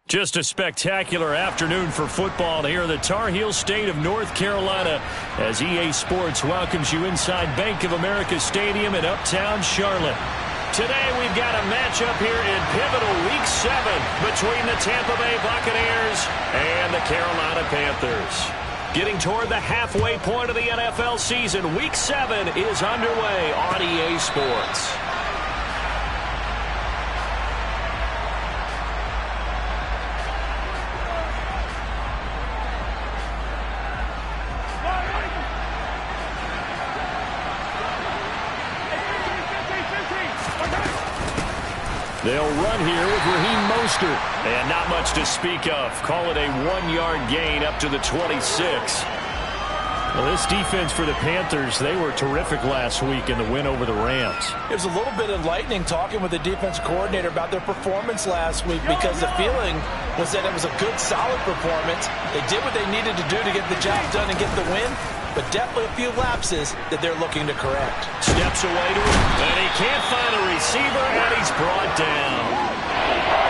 Just a spectacular afternoon for football here in the Tar Heel state of North Carolina as EA Sports welcomes you inside Bank of America Stadium in uptown Charlotte. Today we've got a matchup here in pivotal Week 7 between the Tampa Bay Buccaneers and the Carolina Panthers. Getting toward the halfway point of the NFL season, Week 7 is underway on EA Sports. They'll run here with Raheem Mostert. And not much to speak of. Call it a 1-yard gain up to the 26. Well, this defense for the Panthers, they were terrific last week in the win over the Rams. It was a little bit enlightening talking with the defense coordinator about their performance last week because the feeling was that it was a good, solid performance. They did what they needed to do to get the job done and get the win, but definitely a few lapses that they're looking to correct. Steps away to him, and he can't find a receiver, and he's brought down.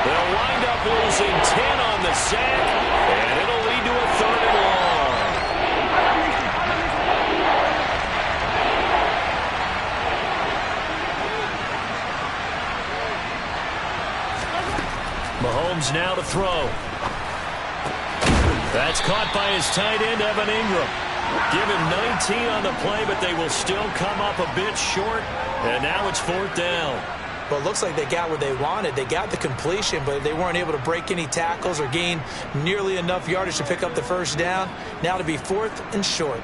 They'll wind up losing 10 on the sack, and it'll lead to a 3rd and long. Mahomes now to throw. That's caught by his tight end, Evan Ingram. Give him 19 on the play, but they will still come up a bit short, and now it's 4th down. Well, it looks like they got what they wanted. They got the completion, but they weren't able to break any tackles or gain nearly enough yardage to pick up the 1st down. Now to be 4th and short.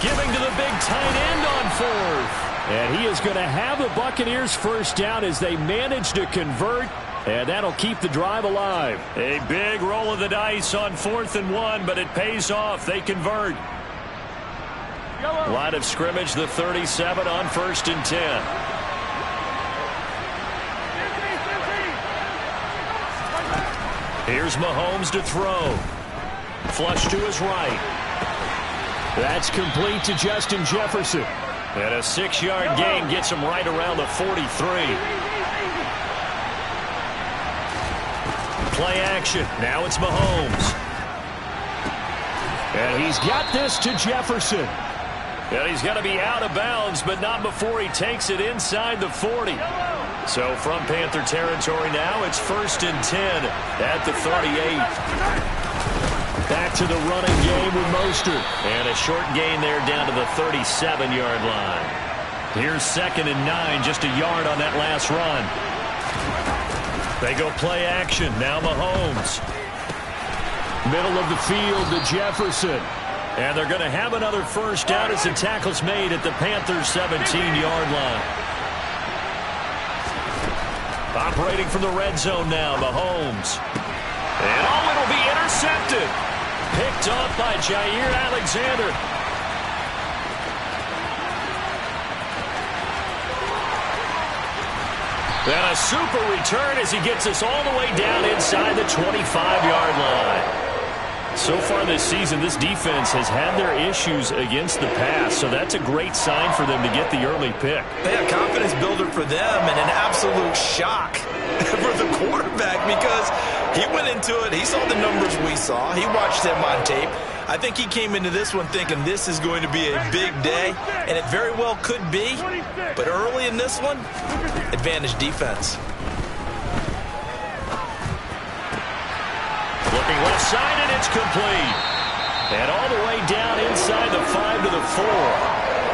Giving to the big tight end on 4th. And he is going to have the Buccaneers 1st down as they manage to convert. And that'll keep the drive alive. A big roll of the dice on 4th and 1, but it pays off. They convert. Line of scrimmage, the 37 on 1st and 10. Here's Mahomes to throw. Flush to his right. That's complete to Justin Jefferson. And a 6-yard gain gets him right around the 43. Play action. Now it's Mahomes. And he's got this to Jefferson. And he's going to be out of bounds, but not before he takes it inside the 40. So from Panther territory now, it's 1st and 10 at the 38. Back to the running game with Mostert. And a short gain there down to the 37-yard line. Here's 2nd and 9, just a yard on that last run. They go play action. Now Mahomes. Middle of the field to Jefferson. And they're going to have another 1st down as the tackle's made at the Panthers' 17-yard line. Operating from the red zone now, Mahomes. And it'll be intercepted. Picked off by Jair Alexander. And a super return as he gets us all the way down inside the 25-yard line. So far this season, this defense has had their issues against the pass, so that's a great sign for them to get the early pick. They have confidence builder for them and an absolute shock for the quarterback because he went into it. He saw the numbers we saw. He watched them on tape. I think he came into this one thinking this is going to be a big day, and it very well could be. But early in this one, advantage defense. Looking left side, and it's complete. And all the way down inside the 5 to the 4.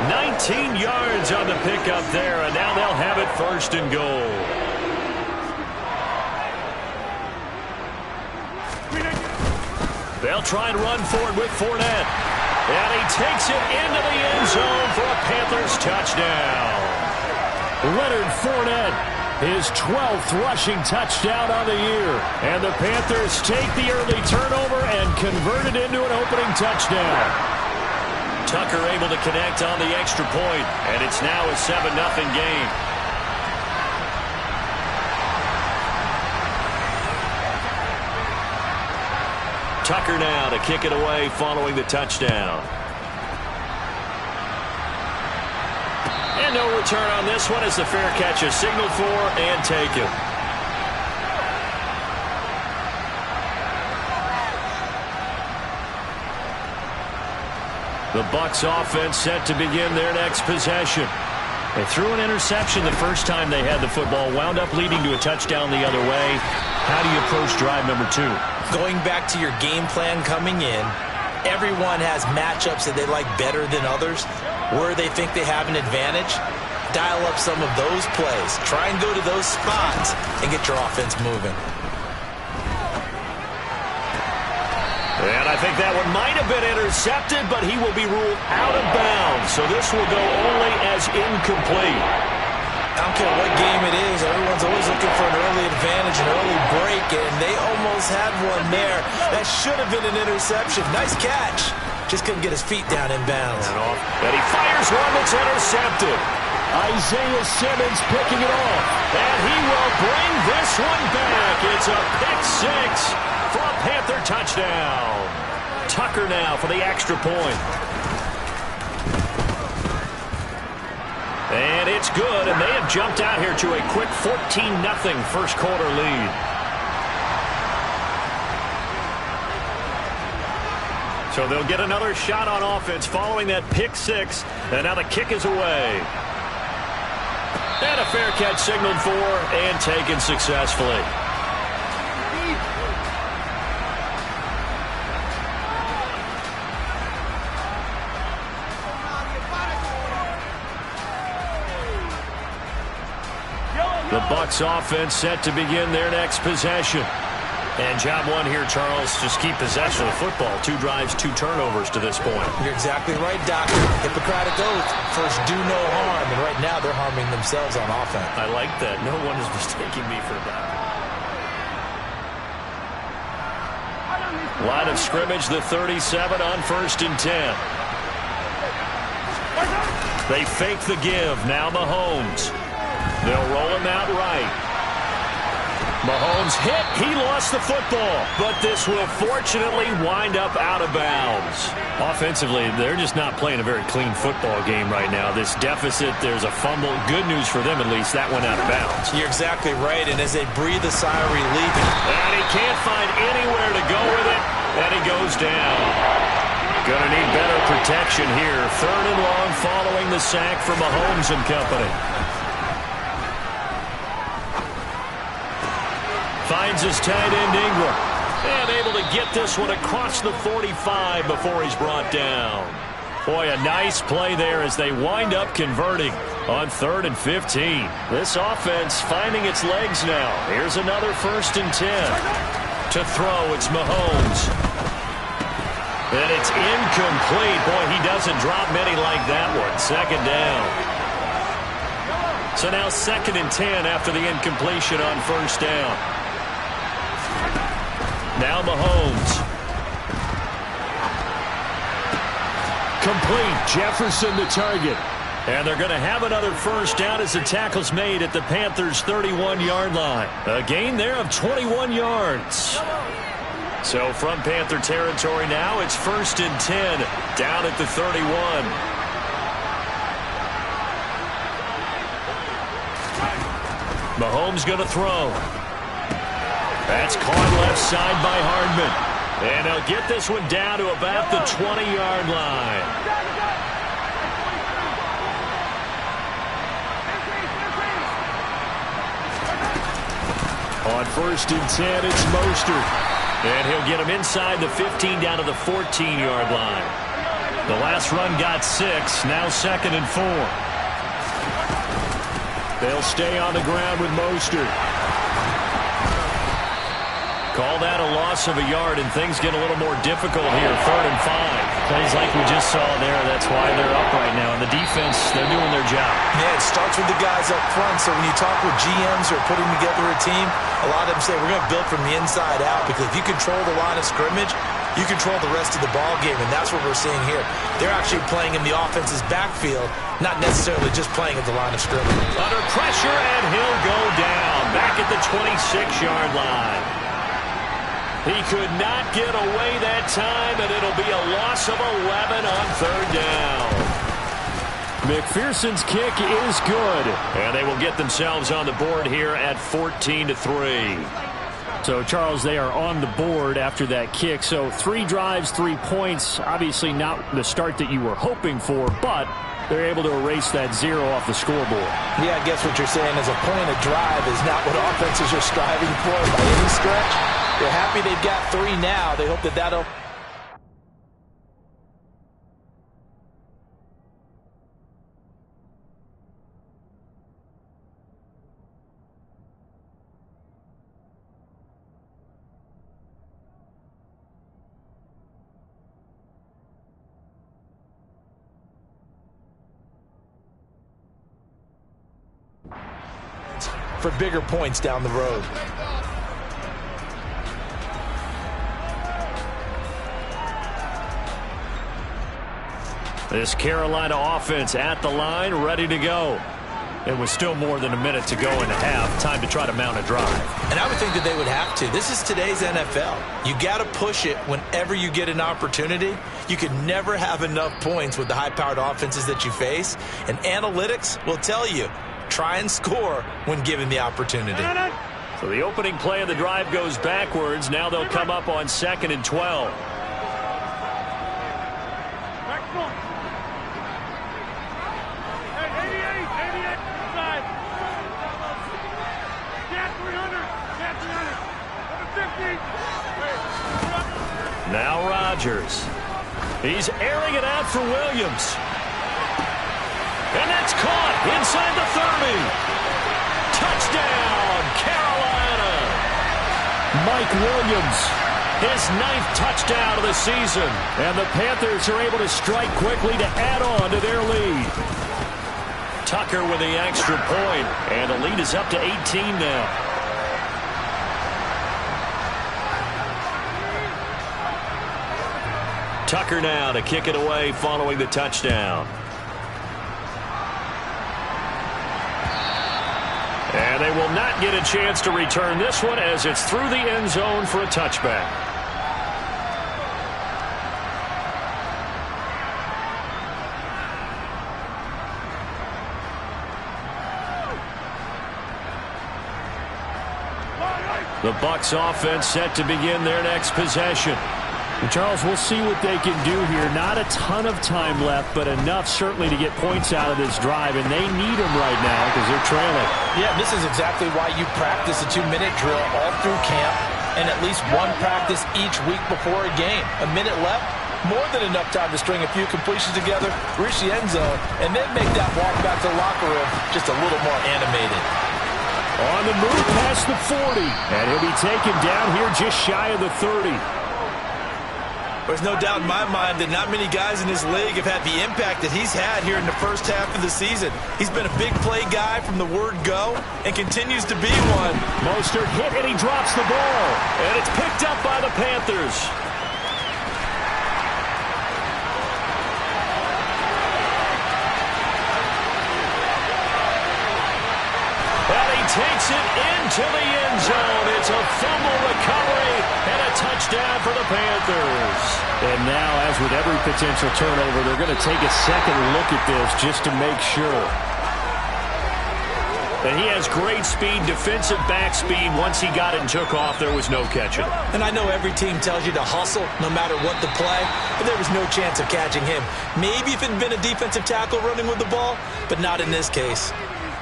19 yards on the pickup there, and now they'll have it 1st and goal. They'll try and run forward with Fournette. And he takes it into the end zone for a Panthers touchdown. Leonard Fournette, his 12th rushing touchdown on the year. And the Panthers take the early turnover and convert it into an opening touchdown. Tucker able to connect on the extra point, and it's now a 7-0 game. Tucker now to kick it away following the touchdown. And no return on this one as the fair catch is signaled for and taken. The Bucs offense set to begin their next possession. They threw an interception the first time they had the football, wound up leading to a touchdown the other way. How do you approach drive number 2? Going back to your game plan coming in, everyone has matchups that they like better than others. Where they think they have an advantage, dial up some of those plays. Try and go to those spots and get your offense moving. And I think that one might have been intercepted, but he will be ruled out of bounds. So this will go only as incomplete. I don't care what game it is, everyone's always looking for an early advantage, an early break, and they almost had one there. That should have been an interception. Nice catch. Just couldn't get his feet down in bounds. And he fires one that's intercepted. Isaiah Simmons picking it off. And he will bring this one back. It's a pick 6 for a Panther touchdown. Tucker now for the extra point. And it's good, and they have jumped out here to a quick 14-0 first quarter lead. So they'll get another shot on offense following that pick 6, and now the kick is away. And a fair catch signaled for and taken successfully. The Bucs offense set to begin their next possession. And job one here, Charles, just keep possession of the football. 2 drives, 2 turnovers to this point. You're exactly right, Doctor. Hippocratic oath. First, do no harm. And right now, they're harming themselves on offense. I like that. No one is mistaking me for that. Line of scrimmage, the 37 on 1st and 10. They fake the give. Now Mahomes. They'll roll him out right. Mahomes hit. He lost the football. But this will fortunately wind up out of bounds. Offensively, they're just not playing a very clean football game right now. This deficit, there's a fumble. Good news for them, at least. That went out of bounds. You're exactly right. And as they breathe a sigh of relief. And he can't find anywhere to go with it. And he goes down. Gonna need better protection here. 3rd and long following the sack for Mahomes and company. Finds his tight end Ingram. And able to get this one across the 45 before he's brought down. Boy, a nice play there as they wind up converting on 3rd and 15. This offense finding its legs now. Here's another 1st and 10. To throw, it's Mahomes. And it's incomplete. Boy, he doesn't drop many like that one. 2nd down. So now 2nd and 10 after the incompletion on 1st down. Now Mahomes. Complete. Jefferson the target. And they're going to have another 1st down as the tackle's made at the Panthers' 31-yard line. A gain there of 21 yards. So from Panther territory now, it's 1st and 10 down at the 31. Mahomes going to throw. That's caught left side by Hardman. And they'll get this one down to about the 20-yard line. On 1st and 10, it's Mostert. And he'll get him inside the 15 down to the 14-yard line. The last run got 6, now 2nd and 4. They'll stay on the ground with Mostert. Call that a loss of a yard, and things get a little more difficult here. 3rd and 5. Plays like we just saw there. That's why they're up right now. And the defense, they're doing their job. Yeah, it starts with the guys up front. So when you talk with GMs who are putting together a team, a lot of them say we're going to build from the inside out, because if you control the line of scrimmage, you control the rest of the ball game, and that's what we're seeing here. They're actually playing in the offense's backfield, not necessarily just playing at the line of scrimmage. Under pressure, and he'll go down back at the 26-yard line. He could not get away that time, and it'll be a loss of 11 on 3rd down. McPherson's kick is good. And they will get themselves on the board here at 14-3. So, Charles, they are on the board after that kick. So 3 drives, 3 points. Obviously not the start that you were hoping for, but they're able to erase that 0 off the scoreboard. Yeah, I guess what you're saying is a point of drive is not what offenses are striving for by any stretch. They're happy they've got 3 now. They hope that that'll... for bigger points down the road. This Carolina offense at the line, ready to go. It was still more than a minute to go in the half. Time to try to mount a drive. And I would think that they would have to. This is today's NFL. You got to push it whenever you get an opportunity. You can never have enough points with the high-powered offenses that you face. And analytics will tell you, try and score when given the opportunity. So the opening play of the drive goes backwards. Now they'll come up on 2nd and 12. Now Rodgers. He's airing it out for Williams. And that's caught inside the 30. Touchdown, Carolina. Mike Williams. His 9th touchdown of the season. And the Panthers are able to strike quickly to add on to their lead. Tucker with the extra point. And the lead is up to 18 now. Tucker now to kick it away following the touchdown. And they will not get a chance to return this one as it's through the end zone for a touchback. The Bucs offense set to begin their next possession. And Charles, we'll see what they can do here. Not a ton of time left, but enough certainly to get points out of this drive, and they need them right now because they're trailing. Yeah, this is exactly why you practice a 2-minute drill all through camp and at least one practice each week before a game. A minute left, more than enough time to string a few completions together, reach the end zone, and then make that walk back to the locker room just a little more animated. On the move past the 40, and he'll be taken down here just shy of the 30. There's no doubt in my mind that not many guys in this league have had the impact that he's had here in the first half of the season. He's been a big play guy from the word go and continues to be one. Mostert hit and he drops the ball. And it's picked up by the Panthers. And he takes it into the end zone. It's a fumble recovery and a touchdown for the Panthers. And now, as with every potential turnover, they're going to take a second look at this just to make sure. And he has great speed, defensive back speed. Once he got it and took off, there was no catching him. And I know every team tells you to hustle no matter what the play, but there was no chance of catching him. Maybe if it had been a defensive tackle running with the ball, but not in this case.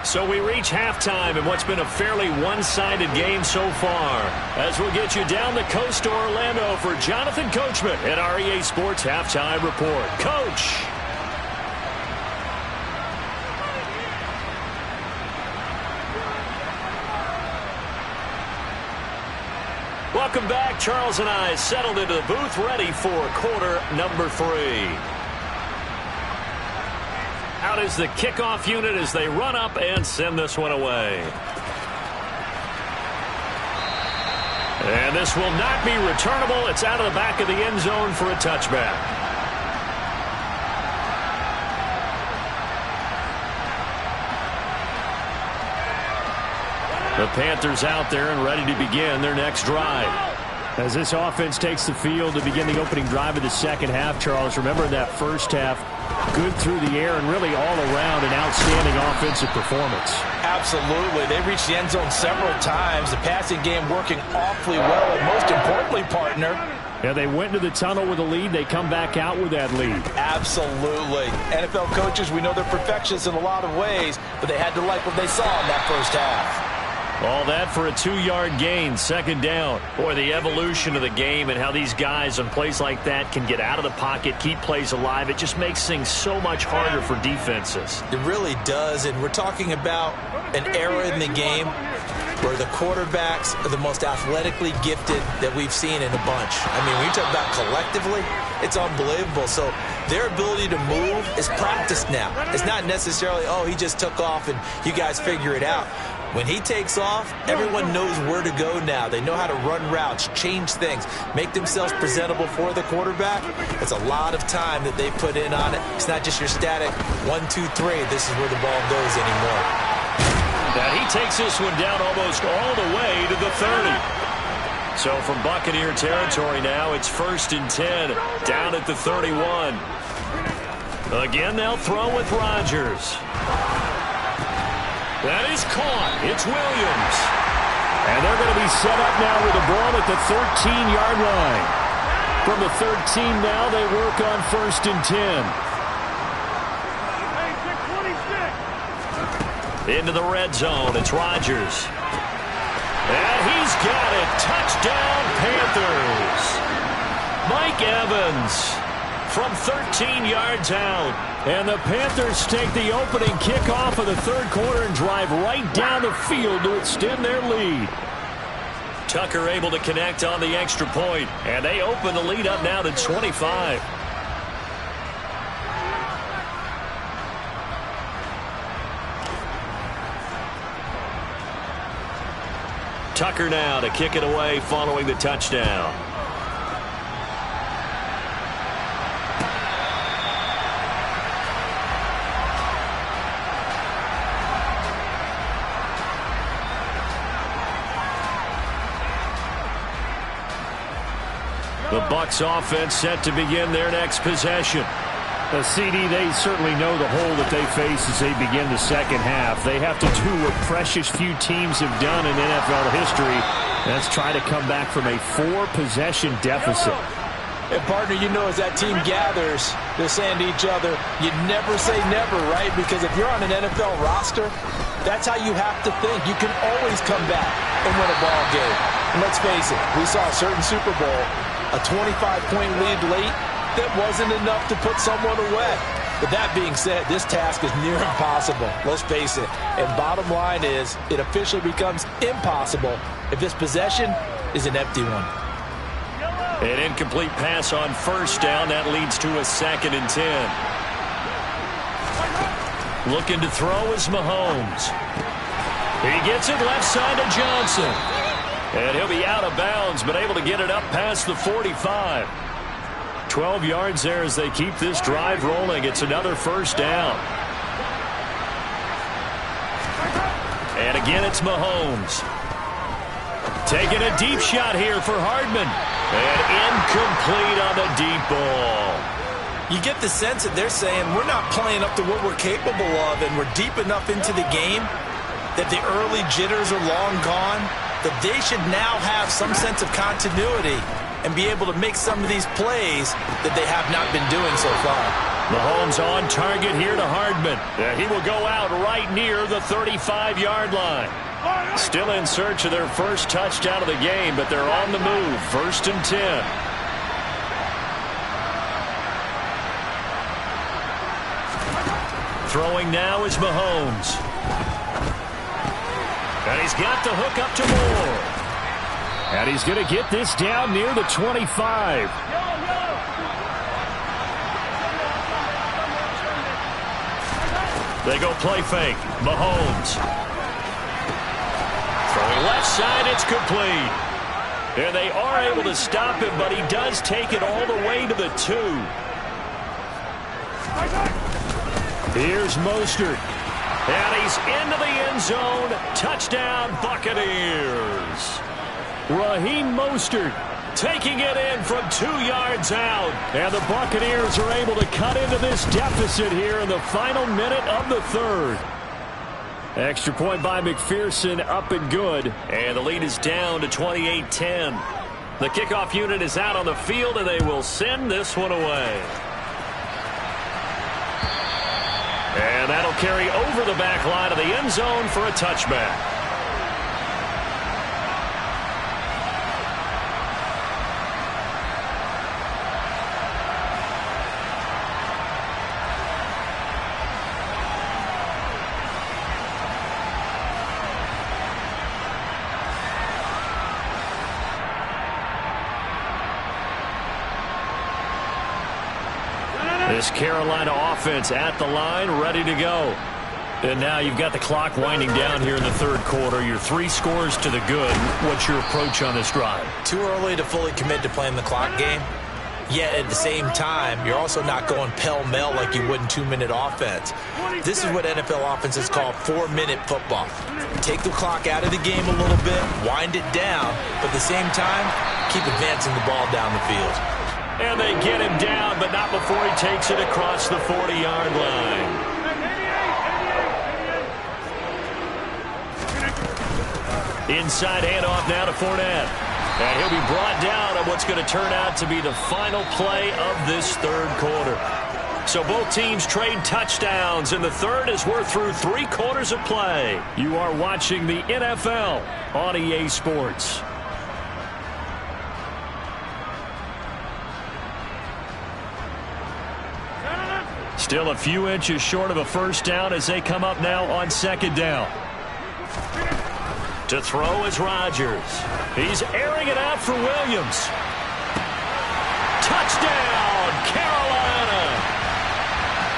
So we reach halftime in what's been a fairly one-sided game so far. As we'll get you down the coast to Orlando for Jonathan Coachman at our EA Sports Halftime Report. Coach! Welcome back. Charles and I settled into the booth ready for quarter number 3. Out is the kickoff unit as they run up and send this one away. And this will not be returnable. It's out of the back of the end zone for a touchback. The Panthers out there and ready to begin their next drive. As this offense takes the field to begin the opening drive of the second half, Charles, remember that first half, good through the air and really all around an outstanding offensive performance. Absolutely. They reached the end zone several times. The passing game working awfully well, and most importantly, partner, yeah, they went to the tunnel with a lead. They come back out with that lead. Absolutely. NFL coaches, we know they're perfectionists in a lot of ways, but they had to like what they saw in that first half. All that for a 2-yard gain, second down. Boy, the evolution of the game and how these guys on plays like that can get out of the pocket, keep plays alive, it just makes things so much harder for defenses. It really does, and we're talking about an era in the game where the quarterbacks are the most athletically gifted that we've seen in a bunch. I mean, when you talk about collectively, it's unbelievable. So their ability to move is practiced now. It's not necessarily, oh, he just took off and you guys figure it out. When he takes off, everyone knows where to go now. They know how to run routes, change things, make themselves presentable for the quarterback. It's a lot of time that they put in on it. It's not just your static 1, 2, 3. This is where the ball goes anymore. Now he takes this one down almost all the way to the 30. So from Buccaneer territory now, it's 1st and 10, down at the 31. Again, they'll throw with Rodgers. That is caught. It's Williams. And they're going to be set up now with the ball at the 13-yard line. From the 13 now, they work on 1st and 10. Into the red zone. It's Rodgers. And he's got it. Touchdown, Panthers. Mike Evans from 13 yards out. And the Panthers take the opening kickoff of the third quarter and drive right down the field to extend their lead. Tucker able to connect on the extra point, and they open the lead up now to 25. Tucker now to kick it away following the touchdown. The Bucs offense set to begin their next possession. The CD, they certainly know the hole that they face as they begin the second half. They have to do what precious few teams have done in NFL history. That's try to come back from a 4-possession deficit. And partner, you know, as that team gathers, they're saying to each other, you never say never, right? Because if you're on an NFL roster, that's how you have to think. You can always come back and win a ball game. And let's face it, we saw a certain Super Bowl, a 25-point lead late, that wasn't enough to put someone away. But that being said, this task is near impossible. Let's face it. And bottom line is, it officially becomes impossible if this possession is an empty one. An incomplete pass on first down. That leads to a 2nd and 10. Looking to throw is Mahomes. He gets it left side to Johnson. And he'll be out of bounds, but able to get it up past the 45. 12 yards there as they keep this drive rolling. It's another first down. And again, it's Mahomes. Taking a deep shot here for Hardman. And incomplete on the deep ball. You get the sense that they're saying we're not playing up to what we're capable of, and we're deep enough into the game that the early jitters are long gone, that they should now have some sense of continuity and be able to make some of these plays that they have not been doing so far. Mahomes on target here to Hardman. He will go out right near the 35-yard line. Still in search of their first touchdown of the game, but they're on the move. 1st and 10. Throwing now is Mahomes. And he's got the hook up to Moore. And he's going to get this down near the 25. They go play fake. Mahomes. Throwing left side, it's complete. And they are able to stop him, but he does take it all the way to the 2. Here's Mostert. And he's into the end zone. Touchdown, Buccaneers. Raheem Mostert taking it in from 2 yards out. And the Buccaneers are able to cut into this deficit here in the final minute of the third. Extra point by McPherson, up and good. And the lead is down to 28-10. The kickoff unit is out on the field, and they will send this one away. And that'll carry over the back line of the end zone for a touchback. This Carolina offense at the line, ready to go. And now you've got the clock winding down here in the third quarter. You're 3 scores to the good. What's your approach on this drive? Too early to fully commit to playing the clock game. Yet at the same time, you're also not going pell-mell like you would in 2-minute offense. This is what NFL offenses call 4-minute football. Take the clock out of the game a little bit, wind it down, but at the same time, keep advancing the ball down the field. And they get him down, but not before he takes it across the 40-yard line. Inside handoff now to Fournette. And he'll be brought down on what's going to turn out to be the final play of this third quarter. So both teams trade touchdowns, and the third as we're through 3 quarters of play. You are watching the NFL on EA Sports. Still a few inches short of a first down as they come up now on second down. To throw is Rodgers. He's airing it out for Williams. Touchdown, Carolina!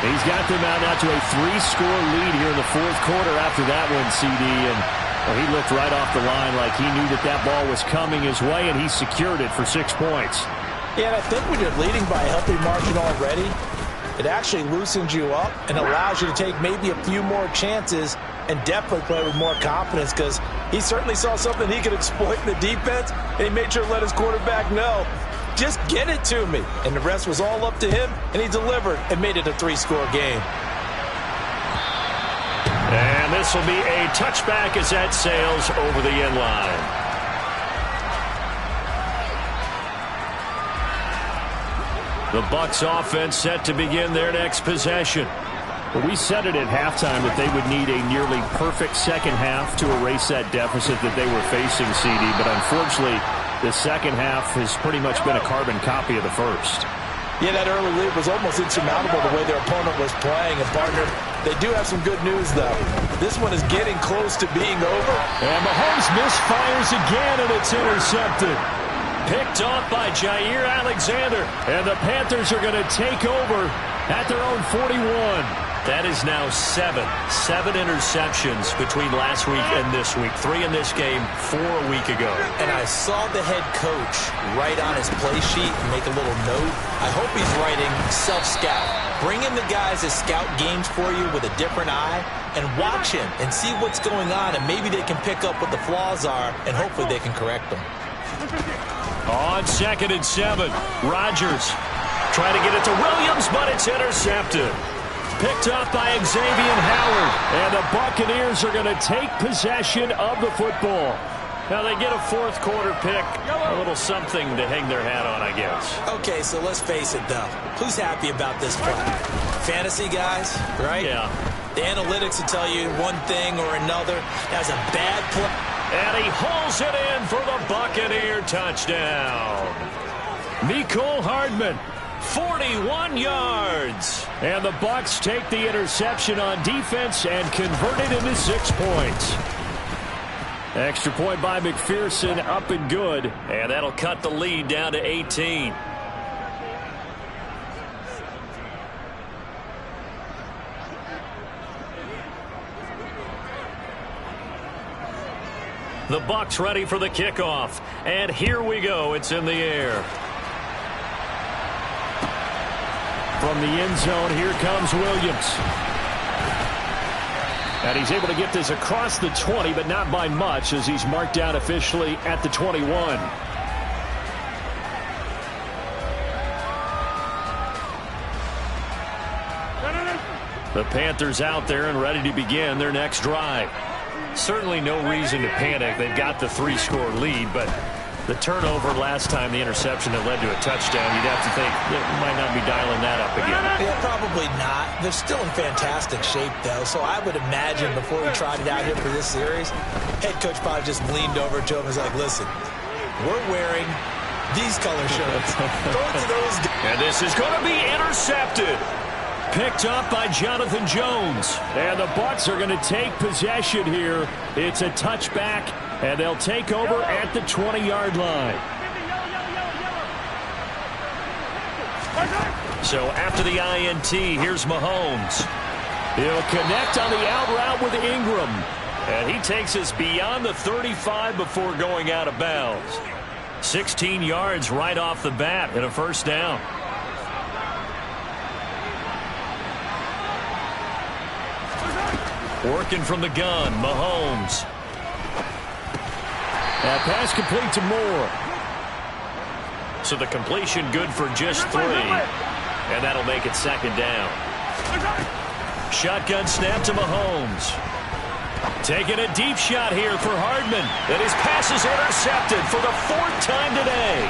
He's got them out now to a 3-score lead here in the fourth quarter after that one, CD. And well, he looked right off the line like he knew that ball was coming his way, and he secured it for 6 points. Yeah, and I think when you're leading by a healthy margin already, it actually loosens you up and allows you to take maybe a few more chances and definitely play with more confidence, because he certainly saw something he could exploit in the defense, and he made sure to let his quarterback know, just get it to me. And the rest was all up to him, and he delivered and made it a 3-score game. And this will be a touchback as that sails over the end line. The Bucs offense set to begin their next possession. Well, we said it at halftime that they would need a nearly perfect second half to erase that deficit that they were facing, CD. But unfortunately, the second half has pretty much been a carbon copy of the first. Yeah, that early lead was almost insurmountable the way their opponent was playing. And, partner, they do have some good news, though. This one is getting close to being over. And Mahomes misfires again, and it's intercepted. Picked off by Jair Alexander. And the Panthers are going to take over at their own 41. That is now 7 interceptions between last week and this week. 3 in this game, 4 a week ago. And I saw the head coach write on his play sheet and make a little note. I hope he's writing self-scout. Bring in the guys that scout games for you with a different eye and watch him and see what's going on, and maybe they can pick up what the flaws are, and hopefully they can correct them. On 2nd and 7, Rodgers trying to get it to Williams, but it's intercepted. Picked up by Xavier Howard. And the Buccaneers are going to take possession of the football. Now they get a fourth quarter pick. A little something to hang their hat on, I guess. Okay, so let's face it, though. Who's happy about this play? Fantasy guys, right? Yeah. The analytics will tell you one thing or another. That was a bad play. And he hauls it in for the Buccaneer touchdown. Mecole Hardman, 41 yards. And the Bucs take the interception on defense and convert it into 6 points. Extra point by McPherson, up and good. And that'll cut the lead down to 18. The Bucs ready for the kickoff. And here we go. It's in the air. From the end zone, here comes Williams. And he's able to get this across the 20, but not by much, as he's marked down officially at the 21. The Panthers out there and ready to begin their next drive. Certainly no reason to panic. They've got the 3-score lead, but the turnover last time, the interception that led to a touchdown, you'd have to think they might not be dialing that up again. Yeah, probably not. They're still in fantastic shape, though, so I would imagine before he tried it out here for this series, head coach probably just leaned over to him and was like, listen, we're wearing these color shirts. Throw it to those guys. And this is going to be intercepted. Picked up by Jonathan Jones. And the Bucs are going to take possession here. It's a touchback, and they'll take over at the 20-yard line. So after the INT, here's Mahomes. He'll connect on the out route with Ingram. And he takes us beyond the 35 before going out of bounds. 16 yards right off the bat and a first down. Working from the gun, Mahomes. That pass complete to Moore. So the completion good for just 3. And that'll make it second down. Shotgun snap to Mahomes. Taking a deep shot here for Hardman. And his pass is intercepted for the 4th time today.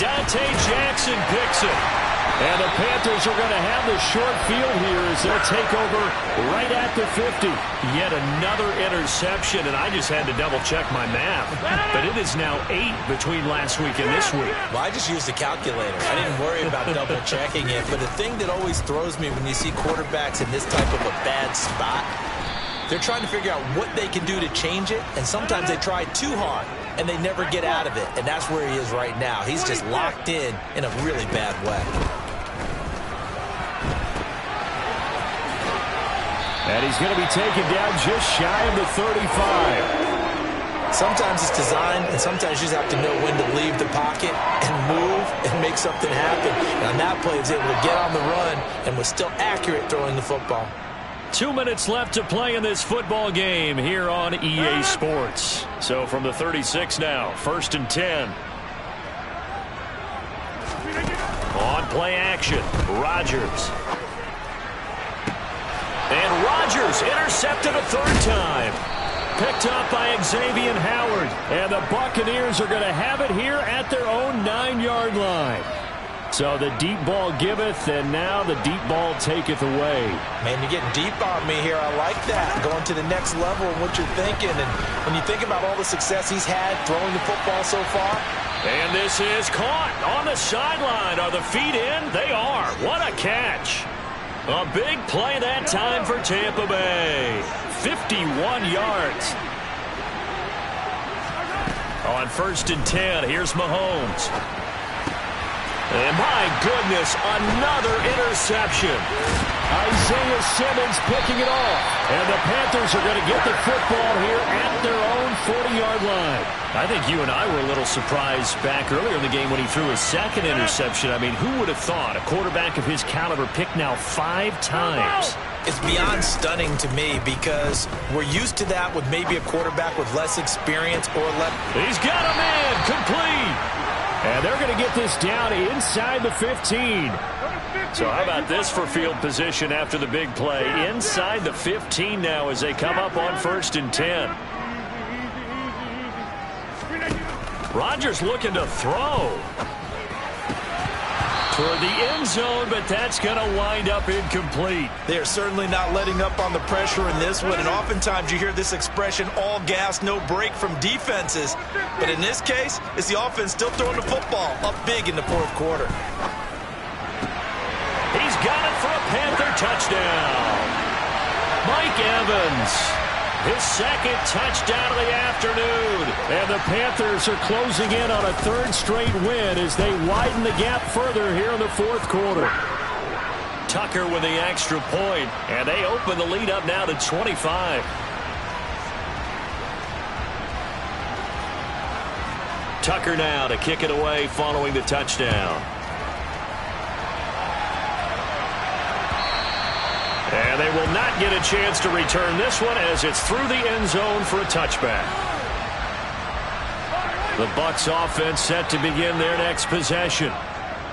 Dante Jackson picks it. And the Panthers are going to have the short field here as they'll take over right at the 50. Yet another interception, and I just had to double-check my math. But it is now 8 between last week and this week. Well, I just used the calculator. I didn't worry about double-checking it. But the thing that always throws me when you see quarterbacks in this type of a bad spot, they're trying to figure out what they can do to change it, and sometimes they try too hard, and they never get out of it. And that's where he is right now. He's just locked in a really bad way. And he's going to be taken down just shy of the 35. Sometimes it's designed, and sometimes you just have to know when to leave the pocket and move and make something happen. And on that play, he was able to get on the run and was still accurate throwing the football. 2 minutes left to play in this football game here on EA Sports. So from the 36 now, 1st and 10. On play action, Rodgers. And Rodgers intercepted a 3rd time. Picked up by Xavier Howard. And the Buccaneers are going to have it here at their own 9-yard line. So the deep ball giveth, and now the deep ball taketh away. Man, you're getting deep on me here. I like that. Going to the next level of what you're thinking. And when you think about all the success he's had throwing the football so far. And this is caught on the sideline. Are the feet in? They are. What a catch. A big play that time for Tampa Bay. 51 yards. On 1st and 10, here's Mahomes. And my goodness, another interception. Isaiah Simmons picking it off. And the Panthers are going to get the football here at their own 40-yard line. I think you and I were a little surprised back earlier in the game when he threw his 2nd interception. I mean, who would have thought a quarterback of his caliber picked now 5 times? It's beyond stunning to me because we're used to that with maybe a quarterback with less experience or less. He's got a man complete. And they're going to get this down inside the 15. So how about this for field position after the big play? Inside the 15 now as they come up on 1st and 10. Rodgers looking to throw toward the end zone, but that's going to wind up incomplete. They are certainly not letting up on the pressure in this one, and oftentimes you hear this expression, all gas, no break from defenses. But in this case, it's the offense still throwing the football up big in the 4th quarter. He's got it for a Panther touchdown. Mike Evans, his 2nd touchdown of the afternoon. And the Panthers are closing in on a 3rd straight win as they widen the gap further here in the 4th quarter. Tucker with the extra point, and they open the lead up now to 25. Tucker now to kick it away following the touchdown. And they will not get a chance to return this one as it's through the end zone for a touchback. The Bucs offense set to begin their next possession.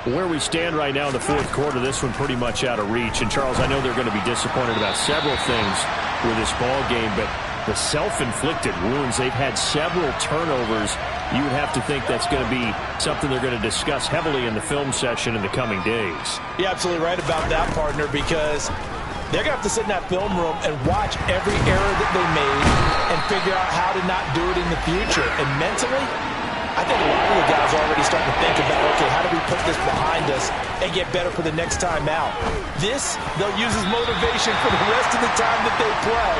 Where we stand right now in the fourth quarter, this one pretty much out of reach. And, Charles, I know they're going to be disappointed about several things with this ball game, but the self-inflicted wounds, they've had several turnovers. You would have to think that's going to be something they're going to discuss heavily in the film session in the coming days. You're absolutely right about that, partner, because they're going to have to sit in that film room and watch every error that they made and figure out how to not do it in the future. And mentally, I think a lot of the guys are already starting to think about, okay, how do we put this behind us and get better for the next time out? This, they'll use as motivation for the rest of the time that they play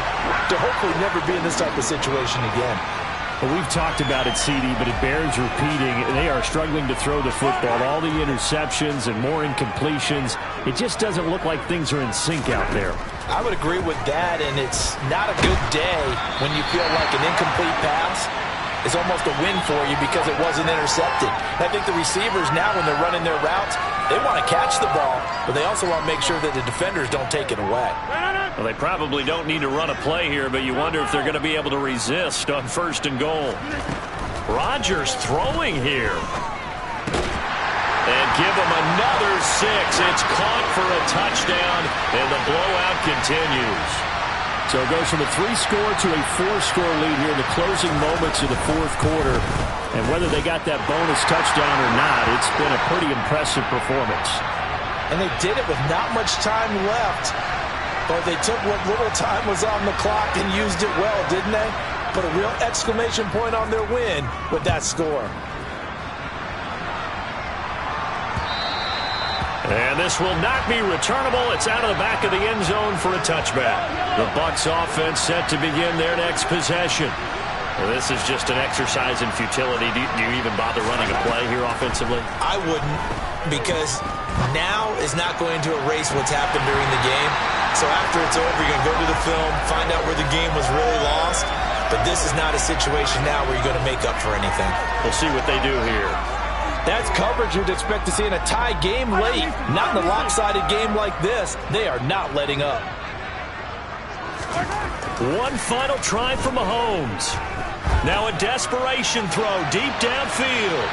to hopefully never be in this type of situation again. Well, we've talked about it, CD, but it bears repeating. They are struggling to throw the football. All the interceptions and more incompletions. It just doesn't look like things are in sync out there. I would agree with that, and it's not a good day when you feel like an incomplete pass is almost a win for you because it wasn't intercepted. And I think the receivers now, when they're running their routes, they want to catch the ball, but they also want to make sure that the defenders don't take it away. Well, they probably don't need to run a play here, but you wonder if they're going to be able to resist on 1st and goal. Rodgers throwing here. And give him another 6. It's caught for a touchdown, and the blowout continues. So it goes from a 3-score to a 4-score lead here in the closing moments of the fourth quarter. And whether they got that bonus touchdown or not, it's been a pretty impressive performance. And they did it with not much time left. But they took what little time was on the clock and used it well, didn't they? Put a real exclamation point on their win with that score. And this will not be returnable. It's out of the back of the end zone for a touchback. The Bucs offense set to begin their next possession. Well, this is just an exercise in futility. Do you even bother running a play here offensively? I wouldn't, because now is not going to erase what's happened during the game. So after it's over, you're going to go to the film, find out where the game was really lost. But this is not a situation now where you're going to make up for anything. We'll see what they do here. That's coverage you'd expect to see in a tie game late. Not in a lopsided game like this. They are not letting up. One final try from Mahomes. Now a desperation throw deep downfield.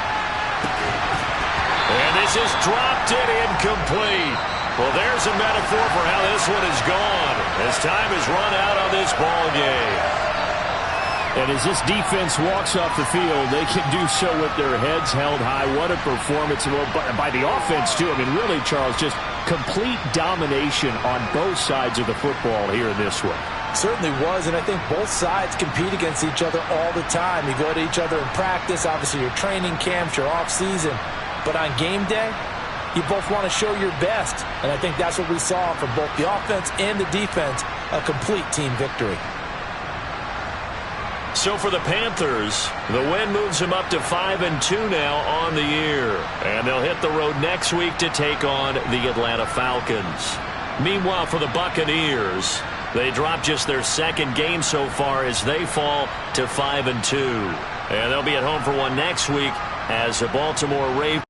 And this is dropped and incomplete. Well, there's a metaphor for how this one is gone as time is run out on this ball game. And as this defense walks off the field, they can do so with their heads held high. What a performance by the offense, too. I mean, really, Charles, just complete domination on both sides of the football here in this one. Certainly was, and I think both sides compete against each other all the time. You go to each other in practice, obviously your training camps, your off-season. But on game day, you both want to show your best. And I think that's what we saw from both the offense and the defense, a complete team victory. So for the Panthers, the win moves them up to 5-2 now on the year. And they'll hit the road next week to take on the Atlanta Falcons. Meanwhile, for the Buccaneers, they drop just their second game so far as they fall to 5-2. And they'll be at home for one next week as the Baltimore Ravens